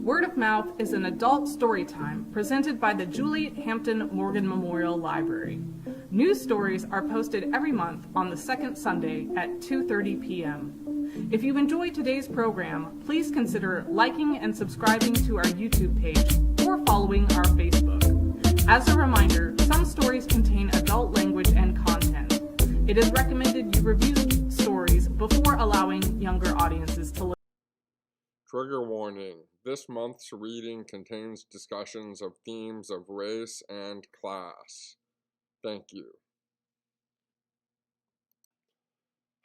Word of Mouth is an adult story time presented by the Juliet Hampton Morgan Memorial Library. News stories are posted every month on the second Sunday at 2:30 p.m. If you enjoyed today's program, please consider liking and subscribing to our YouTube page or following our Facebook. As a reminder, some stories contain adult language and content. It is recommended you review stories before allowing younger audiences to listen. Trigger warning. This month's reading contains discussions of themes of race and class. Thank you.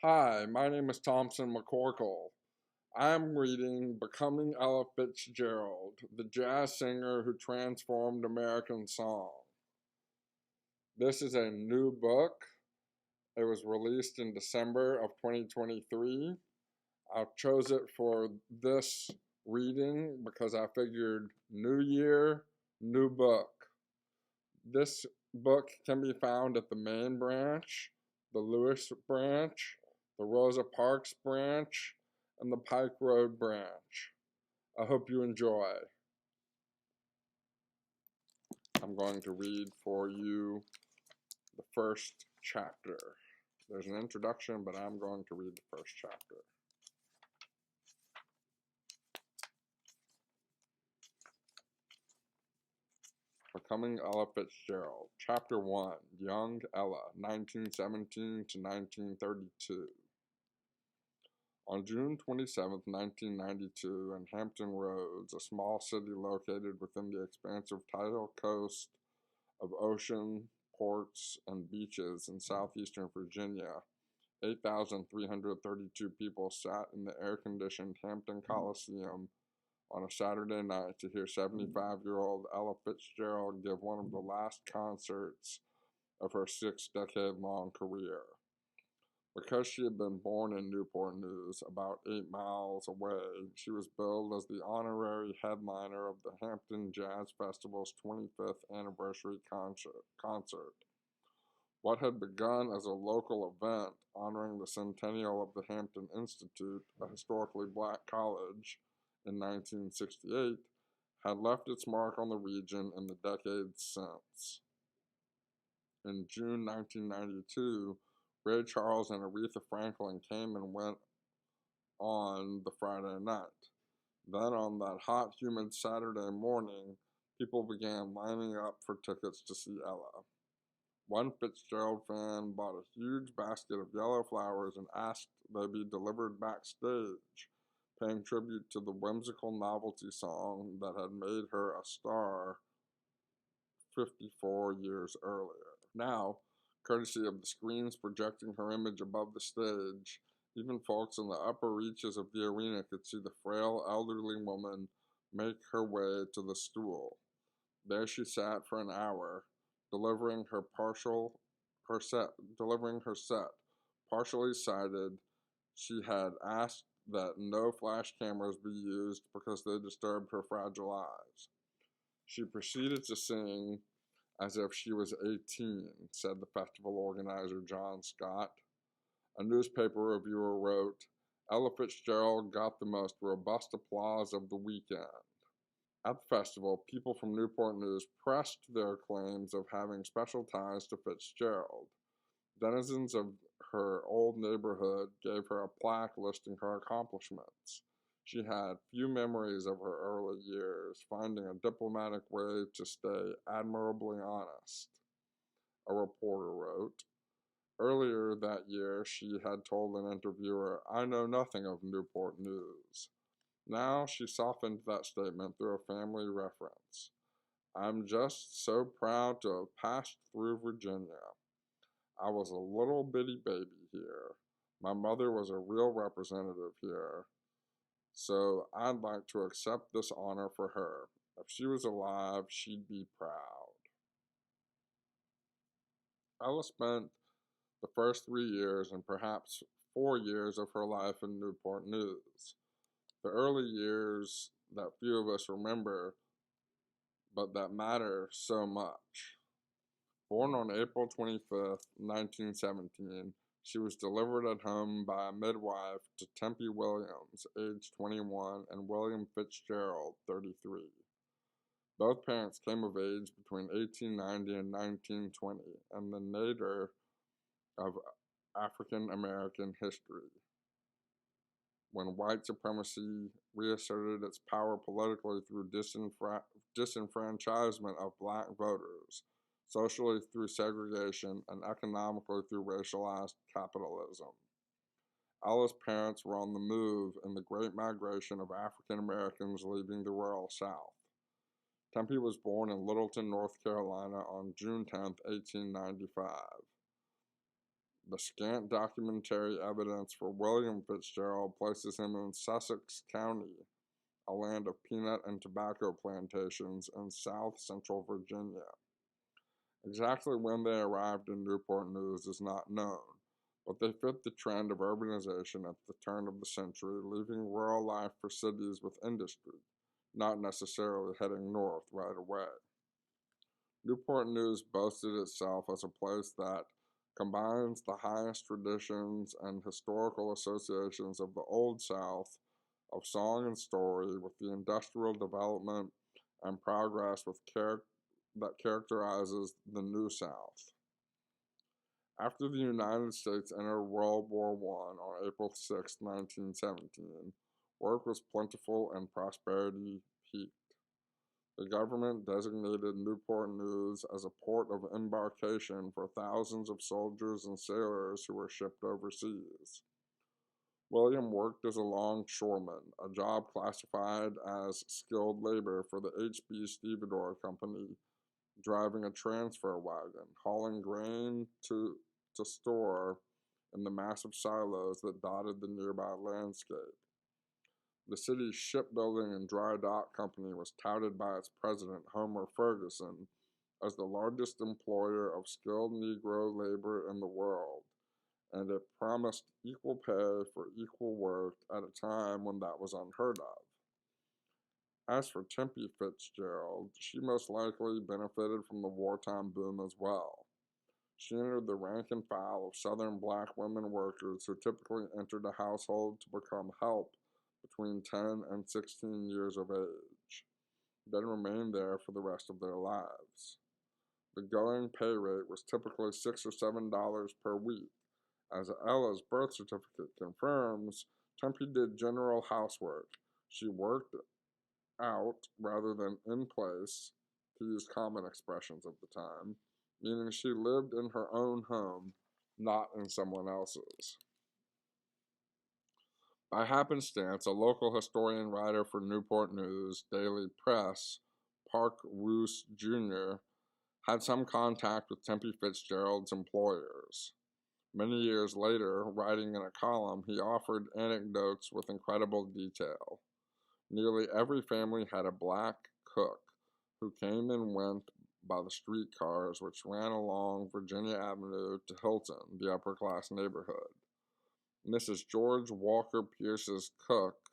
Hi, my name is Thomson McCorkle. I'm reading Becoming Ella Fitzgerald, the jazz singer who transformed American song. This is a new book. It was released in December of 2023. I chose it for this reading because I figured new year, new book. This book can be found at the Main branch, the Lewis branch, the Rosa Parks branch, and the Pike Road branch. I hope you enjoy. I'm going to read for you the first chapter. There's an introduction, but I'm going to read the first chapter. Becoming Ella Fitzgerald, Chapter 1, Young Ella, 1917 to 1932. On June 27, 1992, in Hampton Roads, a small city located within the expansive tidal coast of ocean, ports, and beaches in southeastern Virginia, 8,332 people sat in the air-conditioned Hampton Coliseum on a Saturday night to hear 75-year-old Ella Fitzgerald give one of the last concerts of her 6-decade-long career. Because she had been born in Newport News, about 8 miles away, she was billed as the honorary headliner of the Hampton Jazz Festival's 25th anniversary concert. What had begun as a local event honoring the centennial of the Hampton Institute, a historically black college, in 1968, had left its mark on the region in the decades since. In June 1992, Ray Charles and Aretha Franklin came and went on the Friday night. Then on that hot, humid Saturday morning, people began lining up for tickets to see Ella. One Fitzgerald fan bought a huge basket of yellow flowers and asked they be delivered backstage, paying tribute to the whimsical novelty song that had made her a star 54 years earlier. Now, courtesy of the screens projecting her image above the stage, even folks in the upper reaches of the arena could see the frail elderly woman make her way to the stool. There she sat for an hour, delivering her set. Partially sighted, she had asked that no flash cameras be used because they disturbed her fragile eyes. She proceeded to sing as if she was 18, said the festival organizer John Scott. A newspaper reviewer wrote, Ella Fitzgerald got the most robust applause of the weekend. At the festival, people from Newport News pressed their claims of having special ties to Fitzgerald. Denizens of her old neighborhood gave her a plaque listing her accomplishments. She had few memories of her early years, finding a diplomatic way to stay admirably honest, a reporter wrote. Earlier that year, she had told an interviewer, I know nothing of Newport News. Now she softened that statement through a family reference. I'm just so proud to have passed through Virginia. I was a little bitty baby here. My mother was a real representative here. So I'd like to accept this honor for her. If she was alive, she'd be proud. Ella spent the first 3 years and perhaps 4 years of her life in Newport News. The early years that few of us remember, but that matter so much. Born on April 25th, 1917, She was delivered at home by a midwife to Tempe Williams, age 21, and William Fitzgerald, 33. Both parents came of age between 1890 and 1920, and the nadir of African American history, when white supremacy reasserted its power politically through disenfranchisement of black voters, socially through segregation, and economically through racialized capitalism. Ella's parents were on the move in the Great Migration of African Americans leaving the rural South. Tempe was born in Littleton, North Carolina on June 10, 1895. The scant documentary evidence for William Fitzgerald places him in Sussex County, a land of peanut and tobacco plantations in south central Virginia. Exactly when they arrived in Newport News is not known, but they fit the trend of urbanization at the turn of the century, leaving rural life for cities with industry, not necessarily heading north right away. Newport News boasted itself as a place that combines the highest traditions and historical associations of the Old South of song and story with the industrial development and progress that characterizes the New South. After the United States entered World War I on April 6, 1917, work was plentiful and prosperity peaked. The government designated Newport News as a port of embarkation for thousands of soldiers and sailors who were shipped overseas. William worked as a longshoreman, a job classified as skilled labor for the H.B. Stevedore Company, driving a transfer wagon, hauling grain to store in the massive silos that dotted the nearby landscape. The city's shipbuilding and dry dock company was touted by its president, Homer Ferguson, as the largest employer of skilled Negro labor in the world, and it promised equal pay for equal work at a time when that was unheard of. As for Tempe Fitzgerald, she most likely benefited from the wartime boom as well. She entered the rank and file of Southern black women workers who typically entered a household to become help between 10 and 16 years of age, then remained there for the rest of their lives. The going pay rate was typically $6 or $7 per week. As Ella's birth certificate confirms, Tempe did general housework. She worked out rather than in place, to use common expressions of the time, meaning she lived in her own home, not in someone else's. By happenstance, a local historian writer for Newport News Daily Press, Park Roos Jr., had some contact with Tempe Fitzgerald's employers. Many years later, writing in a column, he offered anecdotes with incredible detail. Nearly every family had a black cook who came and went by the streetcars which ran along Virginia Avenue to Hilton, the upper-class neighborhood. Mrs. George Walker Pierce's cook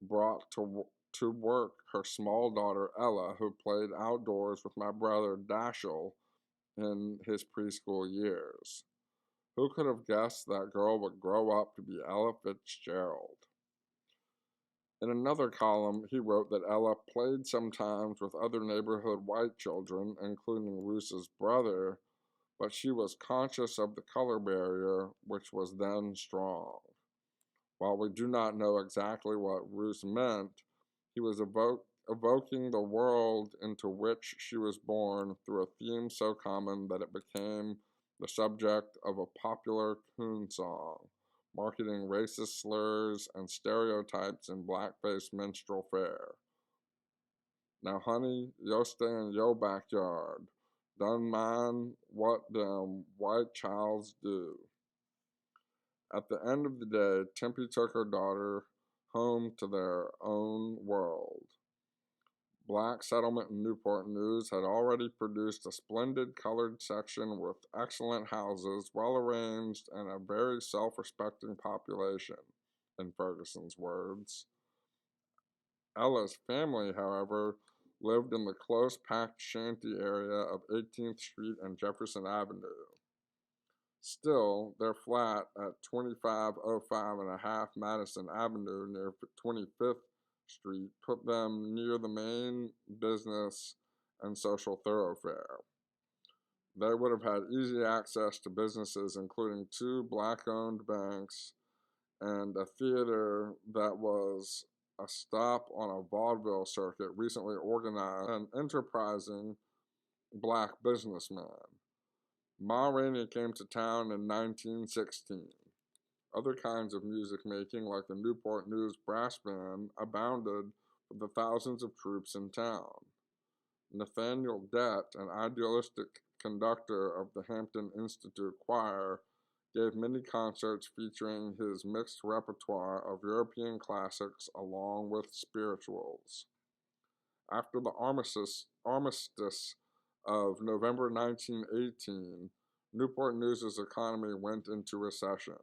brought to work her small daughter Ella, who played outdoors with my brother Dashiell in his preschool years. Who could have guessed that girl would grow up to be Ella Fitzgerald? In another column, he wrote that Ella played sometimes with other neighborhood white children, including Roos's brother, but she was conscious of the color barrier, which was then strong. While we do not know exactly what Roos meant, he was evoking the world into which she was born through a theme so common that it became the subject of a popular coon song, marketing racist slurs and stereotypes in blackface minstrel fare. Now, honey, yo stay in yo backyard. Done mind what them white childs do. At the end of the day, Tempe took her daughter home to their own world. Black settlement in Newport News had already produced a splendid colored section with excellent houses, well arranged, and a very self-respecting population, in Ferguson's words. Ella's family, however, lived in the close-packed shanty area of 18th Street and Jefferson Avenue. Still, their flat at 2505 and a half Madison Avenue near 25th Street put them near the main business and social thoroughfare. They would have had easy access to businesses, including two black-owned banks and a theater that was a stop on a vaudeville circuit recently organized an enterprising black businessman. Ma Rainey came to town in 1916. Other kinds of music making, like the Newport News Brass Band, abounded with the thousands of troops in town. Nathaniel Dett, an idealistic conductor of the Hampton Institute Choir, gave many concerts featuring his mixed repertoire of European classics along with spirituals. After the armistice of November 1918, Newport News' economy went into recession.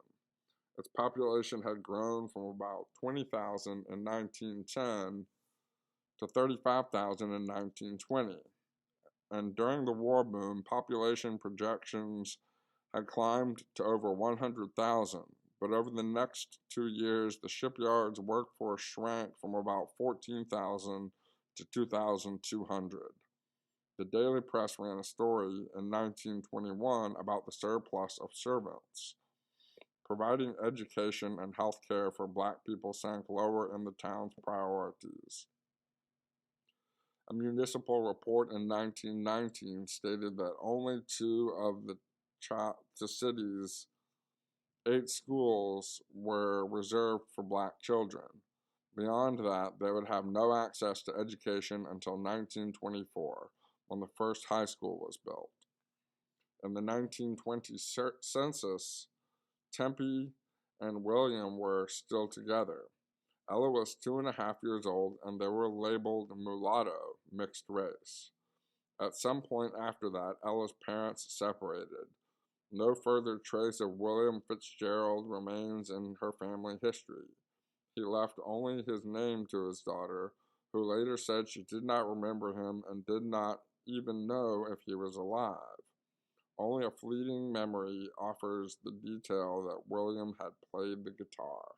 Its population had grown from about 20,000 in 1910 to 35,000 in 1920. And during the war boom, population projections had climbed to over 100,000. But over the next 2 years, the shipyard's workforce shrank from about 14,000 to 2,200. The Daily Press ran a story in 1921 about the surplus of servants. Providing education and health care for black people sank lower in the town's priorities. A municipal report in 1919 stated that only 2 of the city's 8 schools were reserved for black children. Beyond that, they would have no access to education until 1924, when the first high school was built. In the 1920 census, Tempe and William were still together. Ella was 2.5 years old, and they were labeled mulatto, mixed race. At some point after that, Ella's parents separated. No further trace of William Fitzgerald remains in her family history. He left only his name to his daughter, who later said she did not remember him and did not even know if he was alive. Only a fleeting memory offers the detail that William had played the guitar.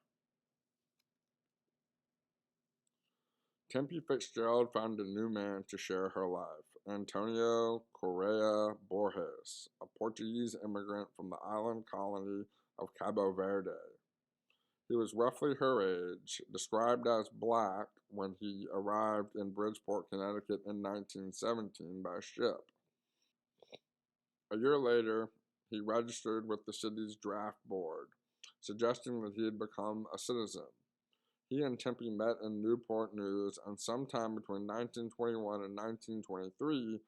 Tempe Fitzgerald found a new man to share her life, Antonio Correa Borges, a Portuguese immigrant from the island colony of Cabo Verde. He was roughly her age, described as black when he arrived in Bridgeport, Connecticut in 1917 by ship. A year later, he registered with the city's draft board, suggesting that he had become a citizen. He and Tempe met in Newport News, and sometime between 1921 and 1923,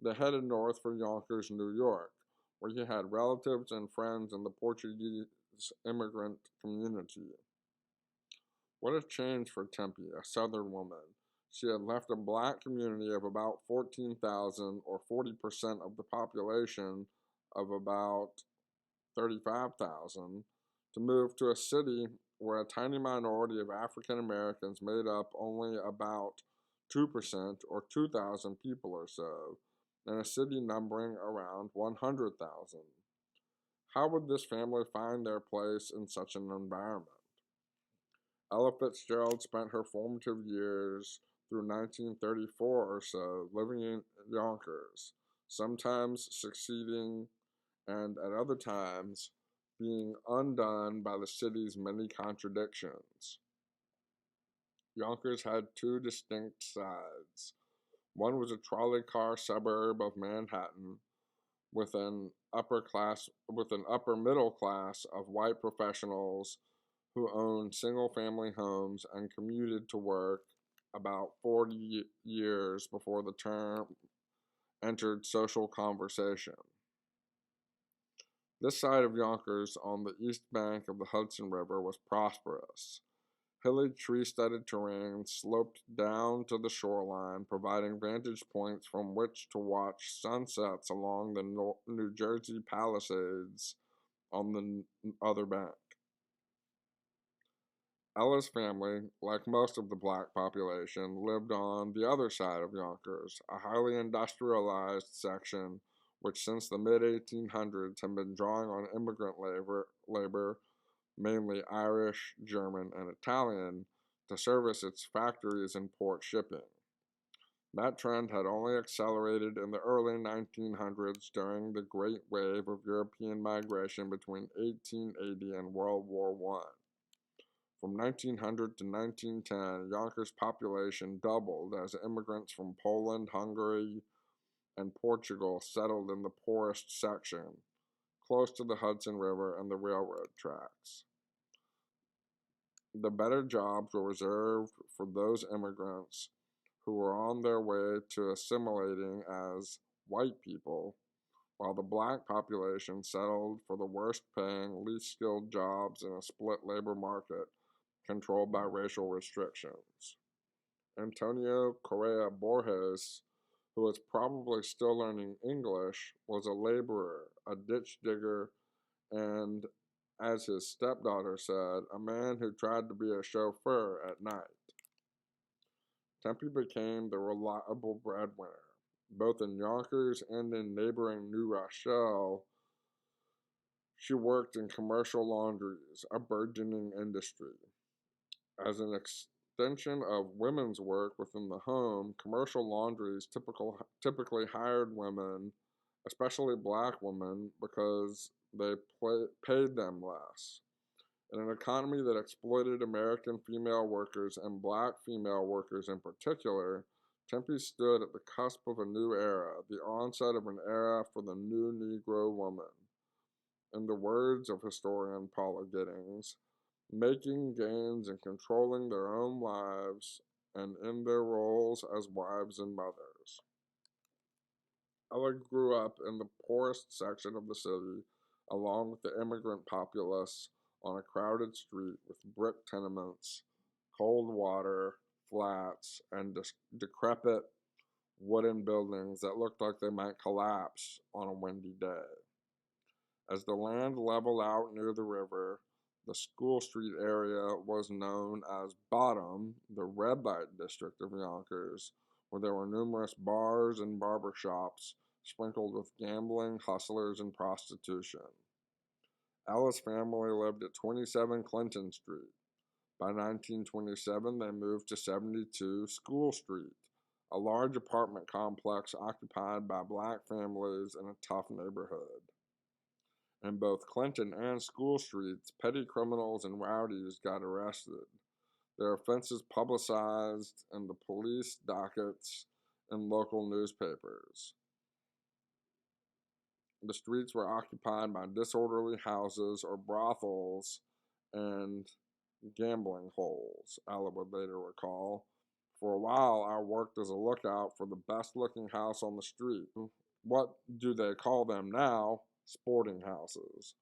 they headed north for Yonkers, New York, where he had relatives and friends in the Portuguese immigrant community. What a change for Tempe, a Southern woman. She had left a black community of about 14,000, or 40% of the population of about 35,000, to move to a city where a tiny minority of African Americans made up only about 2%, or 2,000 people or so, in a city numbering around 100,000. How would this family find their place in such an environment? Ella Fitzgerald spent her formative years through 1934 or so living in Yonkers, sometimes succeeding and at other times being undone by the city's many contradictions. Yonkers had 2 distinct sides. One was a trolley car suburb of Manhattan with an upper middle class of white professionals who owned single-family homes and commuted to work about 40 years before the term entered social conversation. This side of Yonkers, on the east bank of the Hudson River, was prosperous. Hilly, tree-studded terrain sloped down to the shoreline, providing vantage points from which to watch sunsets along the New Jersey Palisades on the other bank. Ella's family, like most of the black population, lived on the other side of Yonkers, a highly industrialized section which since the mid-1800s had been drawing on immigrant labor, mainly Irish, German, and Italian, to service its factories and port shipping. That trend had only accelerated in the early 1900s during the Great Wave of European migration between 1880 and World War I. From 1900 to 1910, Yonkers' population doubled as immigrants from Poland, Hungary, and Portugal settled in the poorest section, close to the Hudson River and the railroad tracks. The better jobs were reserved for those immigrants who were on their way to assimilating as white people, while the black population settled for the worst-paying, least-skilled jobs in a split labor market controlled by racial restrictions. Antonio Correa Borges, who was probably still learning English, was a laborer, a ditch digger, and, as his stepdaughter said, a man who tried to be a chauffeur at night. Tempe became the reliable breadwinner. Both in Yonkers and in neighboring New Rochelle, she worked in commercial laundries, a burgeoning industry. As an extension of women's work within the home, commercial laundries typically hired women, especially black women, because they paid them less. In an economy that exploited American female workers and black female workers in particular, Tempe stood at the cusp of a new era, the onset of an era for the new Negro woman. In the words of historian Paula Giddings, making gains and controlling their own lives and in their roles as wives and mothers. Ella grew up in the poorest section of the city, along with the immigrant populace, on a crowded street with brick tenements, cold water, flats, and decrepit wooden buildings that looked like they might collapse on a windy day. As the land leveled out near the river, the School Street area was known as Bottom, the red light district of Yonkers, where there were numerous bars and barber shops sprinkled with gambling, hustlers, and prostitution. Ella's family lived at 27 Clinton Street. By 1927, they moved to 72 School Street, a large apartment complex occupied by black families in a tough neighborhood. In both Clinton and School Streets, petty criminals and rowdies got arrested, their offenses publicized in the police dockets and local newspapers. The streets were occupied by disorderly houses or brothels and gambling holes, Ella would later recall. For a while, I worked as a lookout for the best-looking house on the street. What do they call them now? Sporting houses.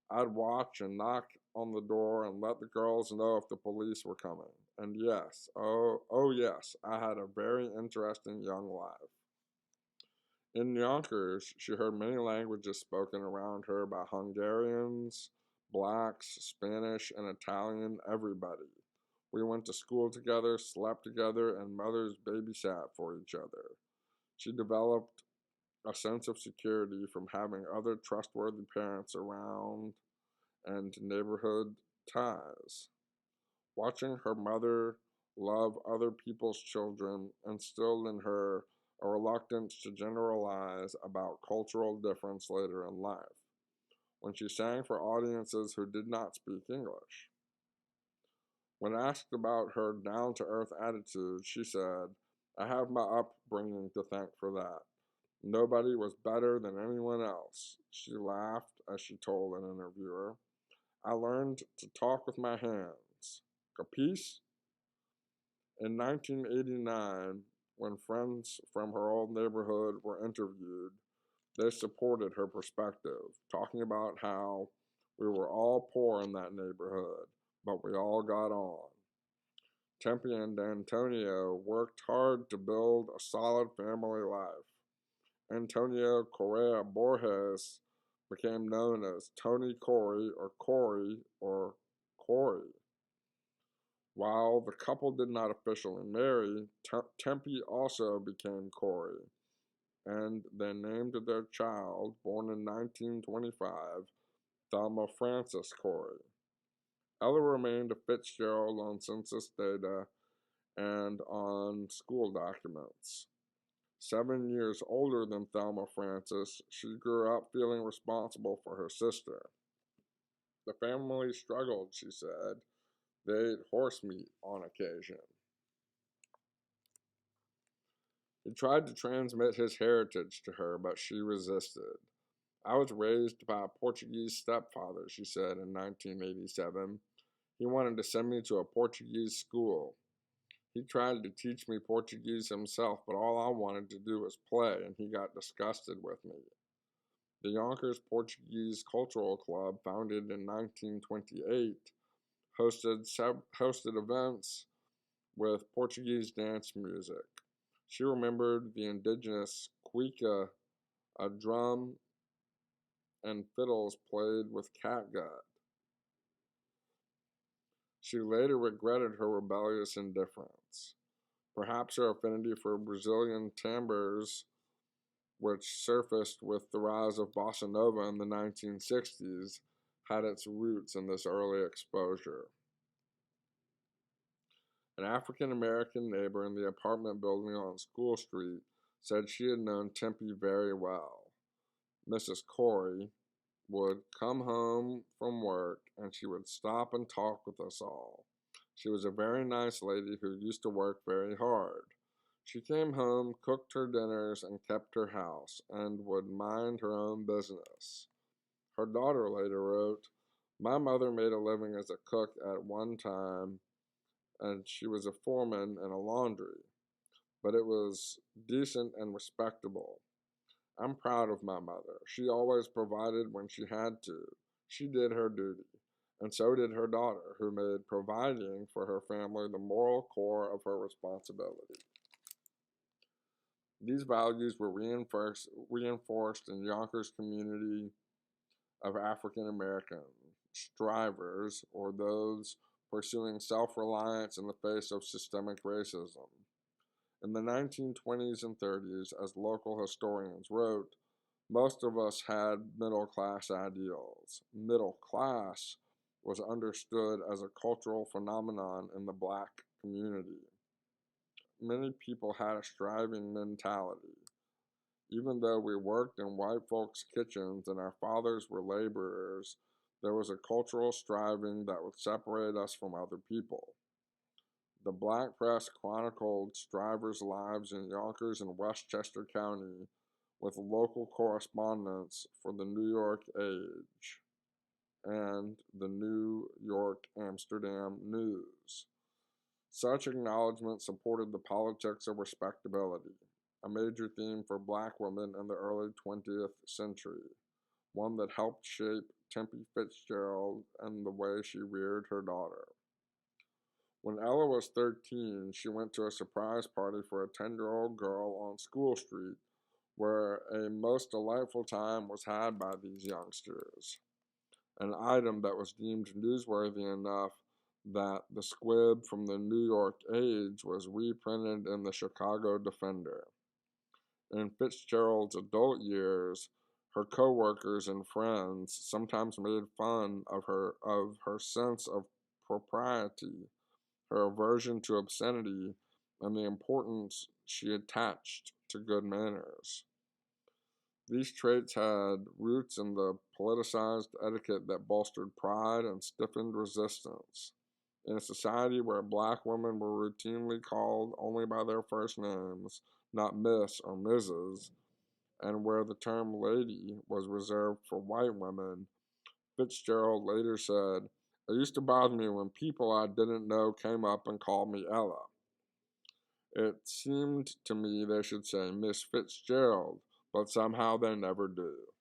I'd watch and knock on the door and let the girls know if the police were coming. And yes, oh yes, I had a very interesting young life. In Yonkers, she heard many languages spoken around her by Hungarians, blacks, Spanish, and Italian, everybody. We went to school together, slept together, and mothers babysat for each other. She developed a sense of security from having other trustworthy parents around and neighborhood ties. Watching her mother love other people's children instilled in her a reluctance to generalize about cultural difference later in life, when she sang for audiences who did not speak English. When asked about her down-to-earth attitude, she said, "I have my upbringing to thank for that. Nobody was better than anyone else." She laughed as she told an interviewer, "I learned to talk with my hands. Capiche?" In 1989, when friends from her old neighborhood were interviewed, they supported her perspective, talking about how we were all poor in that neighborhood, but we all got on. Tempe and Antonio worked hard to build a solid family life. Antonio Correa Borges became known as Tony Corey or Corey or Corey. While the couple did not officially marry, Tempe also became Corey. and they named their child, born in 1925, Thelma Frances Corey. Ella remained a Fitzgerald on census data and on school documents. 7 years older than Thelma Frances, she grew up feeling responsible for her sister. The family struggled, she said. They ate horse meat on occasion. He tried to transmit his heritage to her, but she resisted. I was raised by a Portuguese stepfather, she said in 1987. He wanted to send me to a Portuguese school. He tried to teach me Portuguese himself, but all I wanted to do was play, and he got disgusted with me. The Yonkers Portuguese Cultural Club, founded in 1928, hosted events with Portuguese dance music. She remembered the indigenous cuica, a drum and fiddles played with catgut. She later regretted her rebellious indifference. Perhaps her affinity for Brazilian timbres, which surfaced with the rise of bossa nova in the 1960s, had its roots in this early exposure. An African-American neighbor in the apartment building on School Street said she had known Tempe very well. Mrs. Corey would come home from work and she would stop and talk with us all. She was a very nice lady who used to work very hard. She came home, cooked her dinners, and kept her house, and would mind her own business. Her daughter later wrote, "My mother made a living as a cook at one time, and she was a foreman in a laundry, but it was decent and respectable. I'm proud of my mother. She always provided when she had to. She did her duty. And so did her daughter, who made providing for her family the moral core of her responsibility." These values were reinforced in Yonkers' community of African American strivers, or those pursuing self-reliance in the face of systemic racism. In the 1920s and 30s, as local historians wrote, most of us had middle-class ideals. Middle class was understood as a cultural phenomenon in the Black community. Many people had a striving mentality. Even though we worked in white folks' kitchens and our fathers were laborers, there was a cultural striving that would separate us from other people. The Black press chronicled strivers' lives in Yonkers and Westchester County with local correspondents for the New York Age and the New York Amsterdam News. Such acknowledgment supported the politics of respectability, a major theme for Black women in the early 20th century, one that helped shape Tempe Fitzgerald and the way she reared her daughter. When Ella was 13, she went to a surprise party for a 10-year-old girl on School Street, where a most delightful time was had by these youngsters, an item that was deemed newsworthy enough that the squib from the New York Age was reprinted in the Chicago Defender. In Fitzgerald's adult years, her co-workers and friends sometimes made fun of her sense of propriety, her aversion to obscenity, and the importance she attached to good manners. These traits had roots in the politicized etiquette that bolstered pride and stiffened resistance. In a society where Black women were routinely called only by their first names, not Miss or Mrs., and where the term lady was reserved for white women, Fitzgerald later said, "It used to bother me when people I didn't know came up and called me Ella. It seemed to me they should say Miss Fitzgerald, but somehow they never do."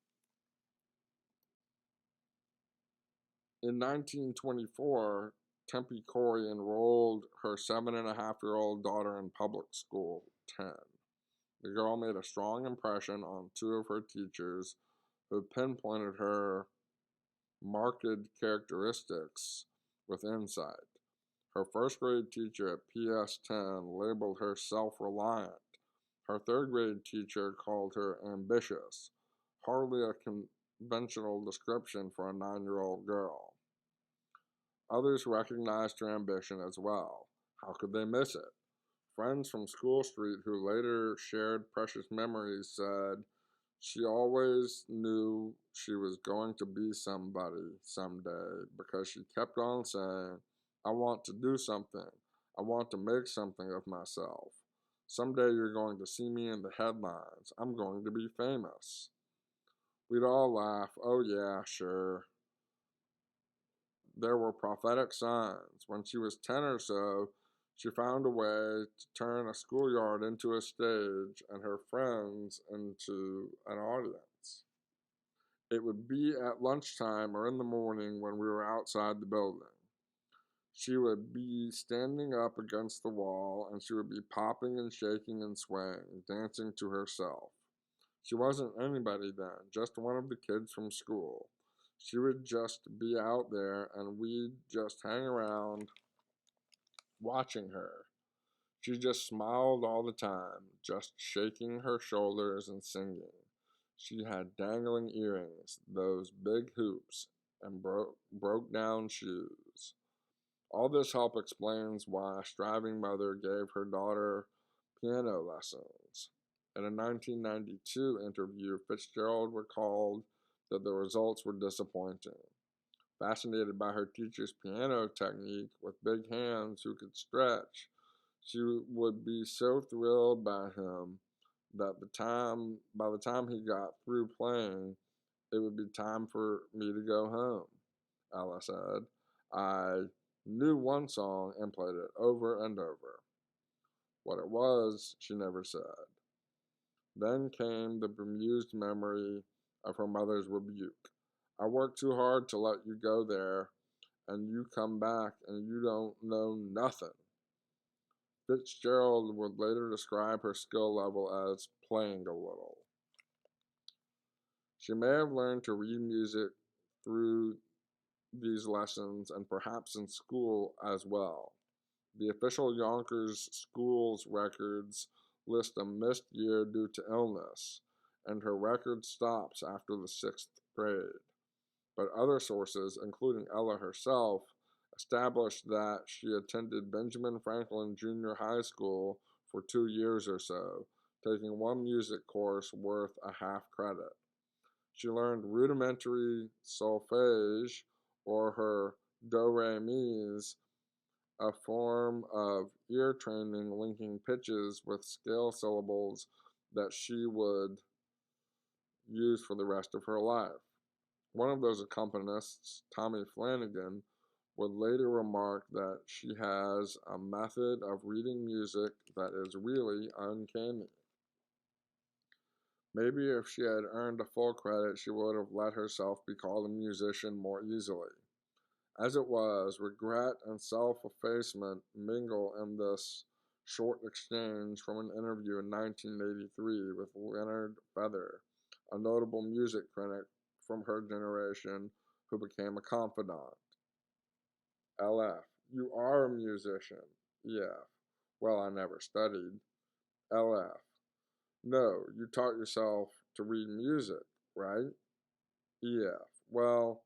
In 1924, Tempe Corey enrolled her 7.5-year-old daughter in public school, 10. The girl made a strong impression on two of her teachers who pinpointed her marked characteristics with insight. Her first grade teacher at PS 10 labeled her self-reliant, Her third-grade teacher called her ambitious, hardly a conventional description for a 9-year-old girl. Others recognized her ambition as well. How could they miss it? Friends from School Street who later shared precious memories said she always knew she was going to be somebody someday because she kept on saying, I want to do something. I want to make something of myself. Someday you're going to see me in the headlines. I'm going to be famous. We'd all laugh, oh yeah, sure. There were prophetic signs. When she was 10 or so, she found a way to turn a schoolyard into a stage and her friends into an audience. It would be at lunchtime or in the morning when we were outside the building. She would be standing up against the wall and she would be popping and shaking and swaying, dancing to herself. She wasn't anybody then, just one of the kids from school. She would just be out there and we'd just hang around watching her. She just smiled all the time, just shaking her shoulders and singing. She had dangling earrings, those big hoops, and broke down shoes. All this help explains why a striving mother gave her daughter piano lessons. In a 1992 interview, Fitzgerald recalled that the results were disappointing. Fascinated by her teacher's piano technique with big hands who could stretch, she would be so thrilled by him that by the time he got through playing, it would be time for me to go home, Ella said. I knew one song and played it over and over. What it was, she never said. Then came the bemused memory of her mother's rebuke. I worked too hard to let you go there, and you come back and you don't know nothing. Fitzgerald would later describe her skill level as playing a little. She may have learned to read music through these lessons and perhaps in school as well. The official Yonkers schools records list a missed year due to illness, and her record stops after the 6th grade. But other sources, including Ella herself, established that she attended Benjamin Franklin Junior High School for 2 years or so, taking one music course worth a half credit. She learned rudimentary solfege, or her do-re-mis, a form of ear training linking pitches with scale syllables that she would use for the rest of her life. One of those accompanists, Tommy Flanagan, would later remark that she has a method of reading music that is really uncanny. Maybe if she had earned a full credit, she would have let herself be called a musician more easily. As it was, regret and self-effacement mingle in this short exchange from an interview in 1983 with Leonard Feather, a notable music critic from her generation who became a confidant. LF, you are a musician. EF, well, I never studied. LF, no, you taught yourself to read music, right? EF, well,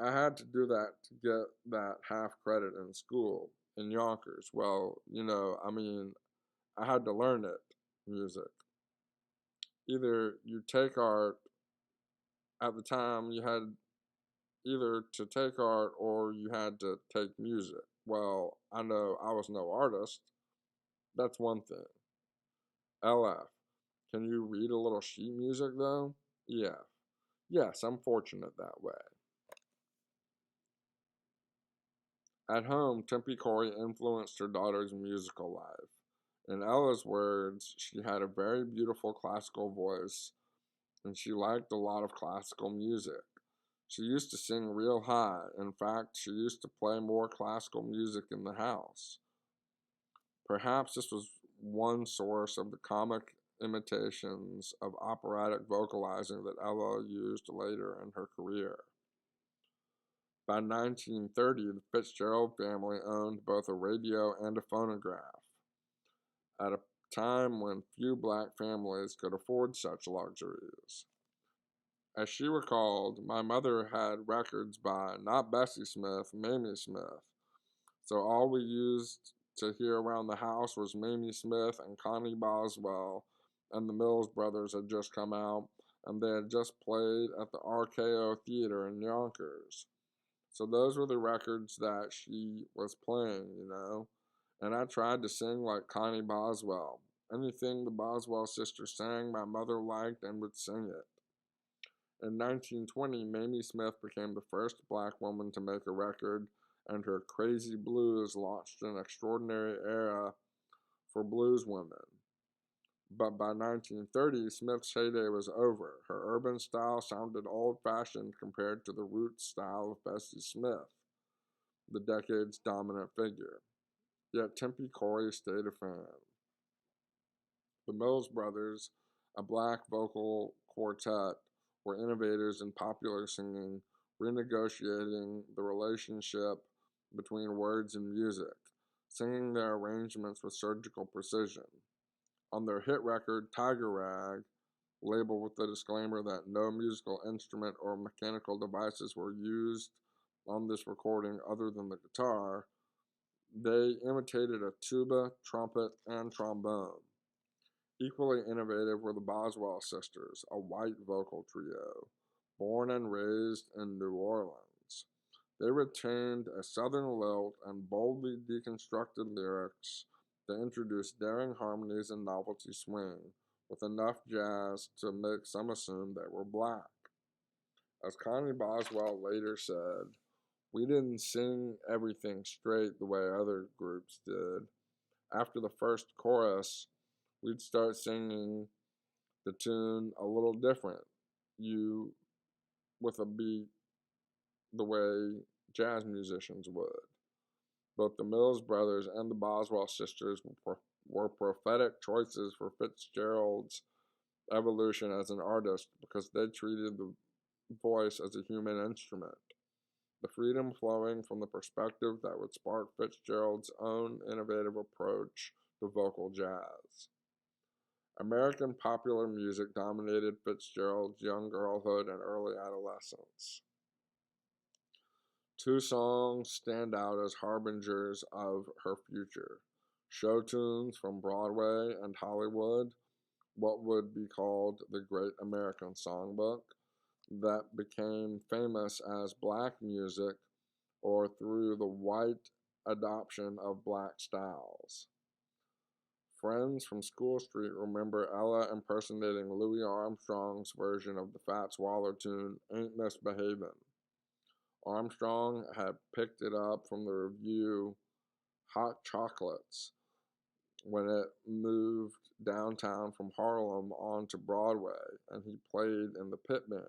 I had to do that to get that half credit in school in Yonkers. Well, I had to learn it, music. Either you take art, at the time you had either to take art or you had to take music. Well, I know I was no artist. That's one thing. LF, can you read a little sheet music though? EF, yes, I'm fortunate that way. At home, Tempe Corey influenced her daughter's musical life. In Ella's words, she had a very beautiful classical voice, and she liked a lot of classical music. She used to sing real high. In fact, she used to play more classical music in the house. Perhaps this was one source of the comic imitations of operatic vocalizing that Ella used later in her career. By 1930, the Fitzgerald family owned both a radio and a phonograph. At a time when few black families could afford such luxuries. As she recalled, my mother had records by not Bessie Smith, Mamie Smith. So all we used to hear around the house was Mamie Smith and Connie Boswell, and the Mills Brothers had just come out, and they had just played at the RKO Theater in Yonkers. So those were the records that she was playing. And I tried to sing like Connie Boswell. Anything the Boswell sisters sang, my mother liked and would sing it. In 1920, Mamie Smith became the first black woman to make a record, and her Crazy Blues launched an extraordinary era for blues women. But by 1930, Smith's heyday was over. Her urban style sounded old-fashioned compared to the roots style of Bessie Smith, the decade's dominant figure. Yet Tempe Corey stayed a fan. The Mills Brothers, a black vocal quartet, were innovators in popular singing, renegotiating the relationship between words and music, singing their arrangements with surgical precision. On their hit record, Tiger Rag, labeled with the disclaimer that no musical instrument or mechanical devices were used on this recording other than the guitar, they imitated a tuba, trumpet, and trombone. Equally innovative were the Boswell sisters, a white vocal trio, born and raised in New Orleans. They retained a southern lilt and boldly deconstructed lyrics that introduced daring harmonies and novelty swing, with enough jazz to make some assume they were black. As Connie Boswell later said, "We didn't sing everything straight the way other groups did. After the first chorus, we'd start singing the tune a little different, with a beat the way jazz musicians would." Both the Mills Brothers and the Boswell sisters were prophetic choices for Fitzgerald's evolution as an artist because they treated the voice as a human instrument. The freedom flowing from the perspective that would spark Fitzgerald's own innovative approach to vocal jazz. American popular music dominated Fitzgerald's young girlhood and early adolescence. Two songs stand out as harbingers of her future: show tunes from Broadway and Hollywood, what would be called the Great American Songbook, that became famous as black music or through the white adoption of black styles. Friends from School Street remember Ella impersonating Louis Armstrong's version of the Fats Waller tune, Ain't Misbehavin'. Armstrong had picked it up from the review Hot Chocolates when it moved downtown from Harlem onto Broadway, and he played in the pit band.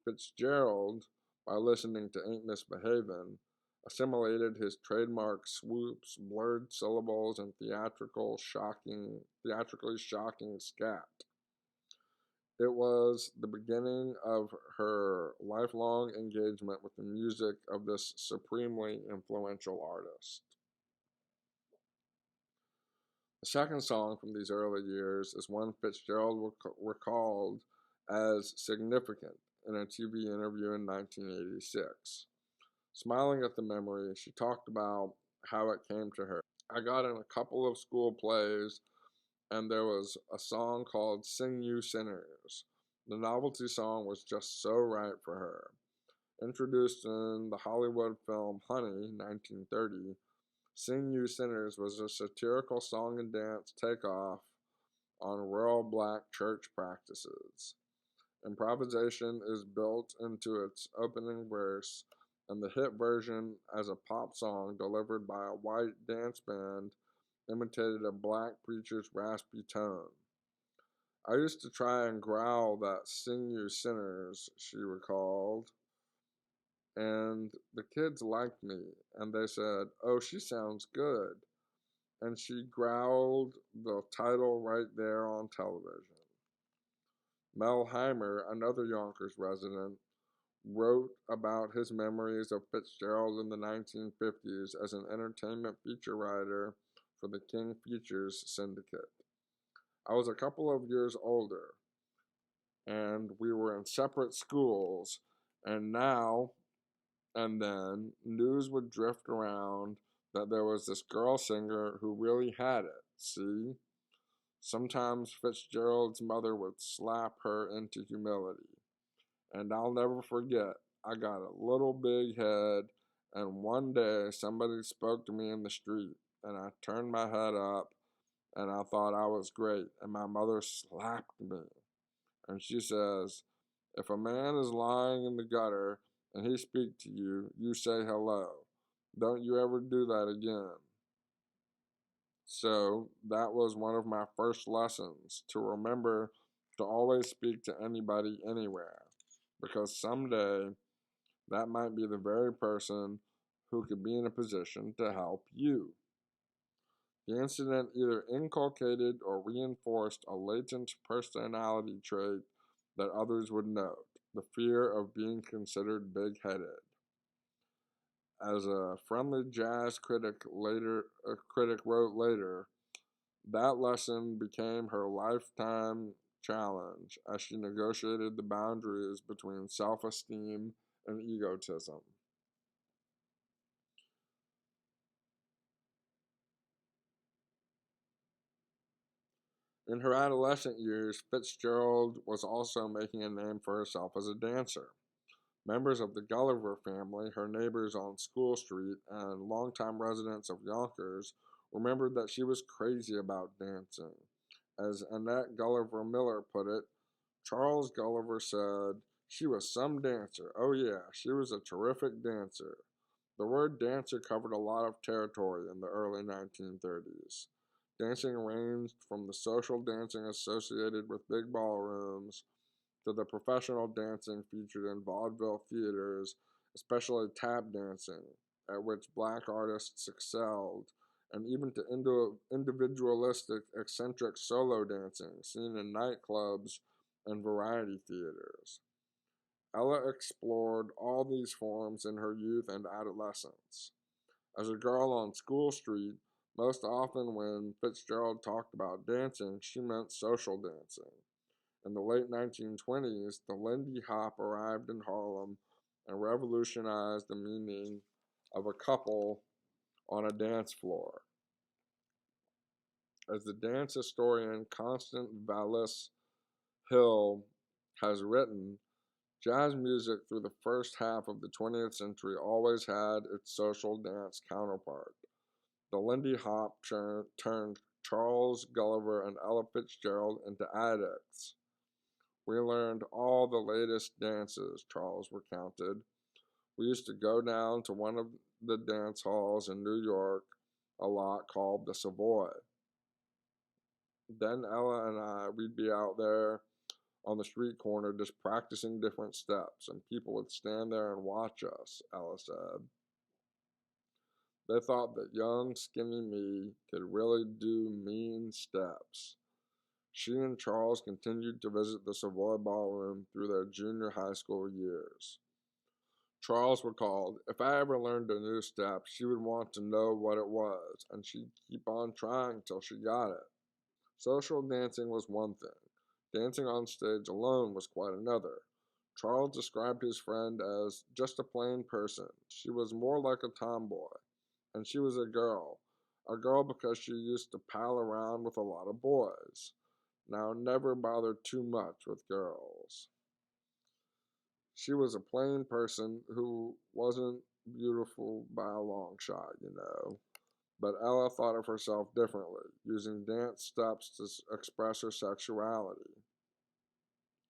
Fitzgerald, by listening to Ain't Misbehavin', assimilated his trademark swoops, blurred syllables, and theatrically shocking scat. It was the beginning of her lifelong engagement with the music of this supremely influential artist. The second song from these early years is one Fitzgerald recalled as significant in a TV interview in 1986. Smiling at the memory, she talked about how it came to her. "I got in a couple of school plays, and there was a song called Sing You Sinners. The novelty song was just so right for her. Introduced in the Hollywood film Honey, 1930, Sing You Sinners was a satirical song and dance takeoff on rural black church practices. Improvisation is built into its opening verse, and the hit version as a pop song delivered by a white dance band imitated a black preacher's raspy tone. I used to try and growl that Sing You Sinners," she recalled, "and the kids liked me, and they said, 'Oh, she sounds good,' and she growled the title right there on television." Mel Heimer, another Yonkers resident, wrote about his memories of Fitzgerald in the 1950s as an entertainment feature writer for the King Features Syndicate. I was a couple of years older, and we were in separate schools, and now and then news would drift around that there was this girl singer who really had it. See? Sometimes Fitzgerald's mother would slap her into humility. And I'll never forget, I got a little big head, and one day somebody spoke to me in the street, and I turned my head up, and I thought I was great, and my mother slapped me. And she says, if a man is lying in the gutter and he speak to you, you say hello. Don't you ever do that again. So that was one of my first lessons, to remember to always speak to anybody anywhere, because someday that might be the very person who could be in a position to help you. The incident either inculcated or reinforced a latent personality trait that others would note, the fear of being considered big-headed. As a friendly jazz critic wrote later, that lesson became her lifetime challenge as she negotiated the boundaries between self-esteem and egotism. In her adolescent years, Fitzgerald was also making a name for herself as a dancer. Members of the Gulliver family, her neighbors on School Street, and longtime residents of Yonkers remembered that she was crazy about dancing. As Annette Gulliver Miller put it, Charles Gulliver said, she was some dancer. Oh yeah, she was a terrific dancer. The word dancer covered a lot of territory in the early 1930s. Dancing ranged from the social dancing associated with big ballrooms to the professional dancing featured in vaudeville theaters, especially tap dancing, at which black artists excelled, and even to individualistic, eccentric solo dancing seen in nightclubs and variety theaters. Ella explored all these forms in her youth and adolescence. As a girl on School Street, most often when Fitzgerald talked about dancing, she meant social dancing. In the late 1920s, the Lindy Hop arrived in Harlem and revolutionized the meaning of a couple on a dance floor. As the dance historian Constance Vallis Hill has written, jazz music through the first half of the 20th century always had its social dance counterpart. The Lindy Hop turned Charles Gulliver and Ella Fitzgerald into addicts. We learned all the latest dances, Charles recounted. We used to go down to one of the dance halls in New York a lot called the Savoy. Then Ella and we'd be out there on the street corner just practicing different steps, and people would stand there and watch us, Ella said. They thought that young, skinny me could really do mean steps. She and Charles continued to visit the Savoy Ballroom through their junior high school years. Charles recalled, if I ever learned a new step, she would want to know what it was, and she'd keep on trying till she got it. Social dancing was one thing. Dancing on stage alone was quite another. Charles described his friend as just a plain person. She was more like a tomboy, and she was a girl because she used to pal around with a lot of boys. Now, never bothered too much with girls. She was a plain person who wasn't beautiful by a long shot, But Ella thought of herself differently, using dance steps to express her sexuality.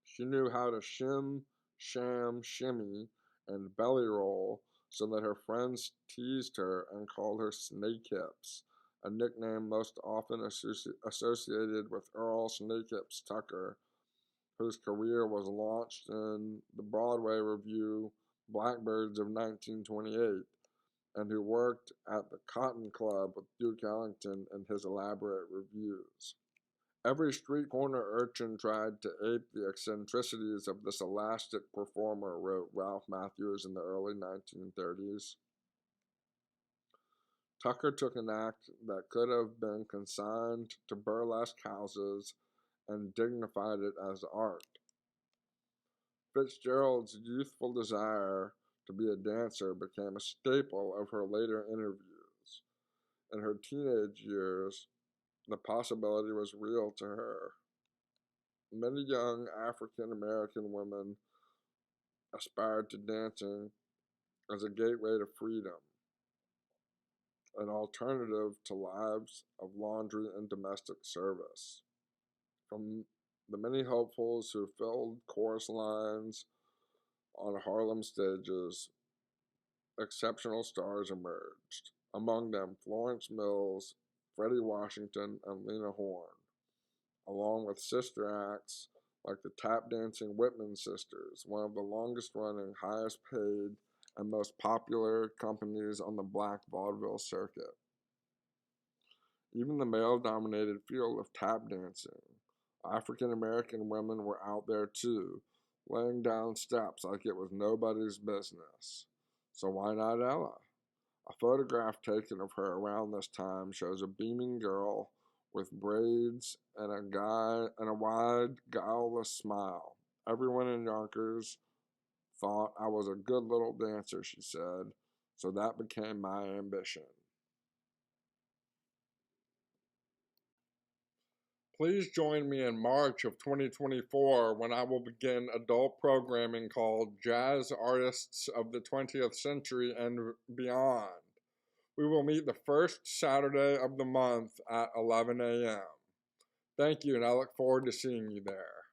She knew how to shim, sham, shimmy, and belly roll so that her friends teased her and called her snake hips, a nickname most often associated with Earl Snakehips Tucker, whose career was launched in the Broadway revue Blackbirds of 1928, and who worked at the Cotton Club with Duke Ellington in his elaborate revues. Every street corner urchin tried to ape the eccentricities of this elastic performer, wrote Ralph Matthews in the early 1930s. Tucker took an act that could have been consigned to burlesque houses and dignified it as art. Fitzgerald's youthful desire to be a dancer became a staple of her later interviews. In her teenage years, the possibility was real to her. Many young African American women aspired to dancing as a gateway to freedom, an alternative to lives of laundry and domestic service. From the many hopefuls who filled chorus lines on Harlem stages, exceptional stars emerged. Among them, Florence Mills, Freddie Washington, and Lena Horne, along with sister acts like the tap dancing Whitman sisters, one of the longest running, highest paid, and most popular companies on the black vaudeville circuit. Even the male-dominated field of tap dancing, African American women were out there too, laying down steps like it was nobody's business. So why not Ella? A photograph taken of her around this time shows a beaming girl with braids and a wide, guileless smile. Everyone in Yonkers thought I was a good little dancer, she said, so that became my ambition. Please join me in March of 2024 when I will begin adult programming called Jazz Artists of the 20th Century and Beyond. We will meet the first Saturday of the month at 11 a.m. Thank you, and I look forward to seeing you there.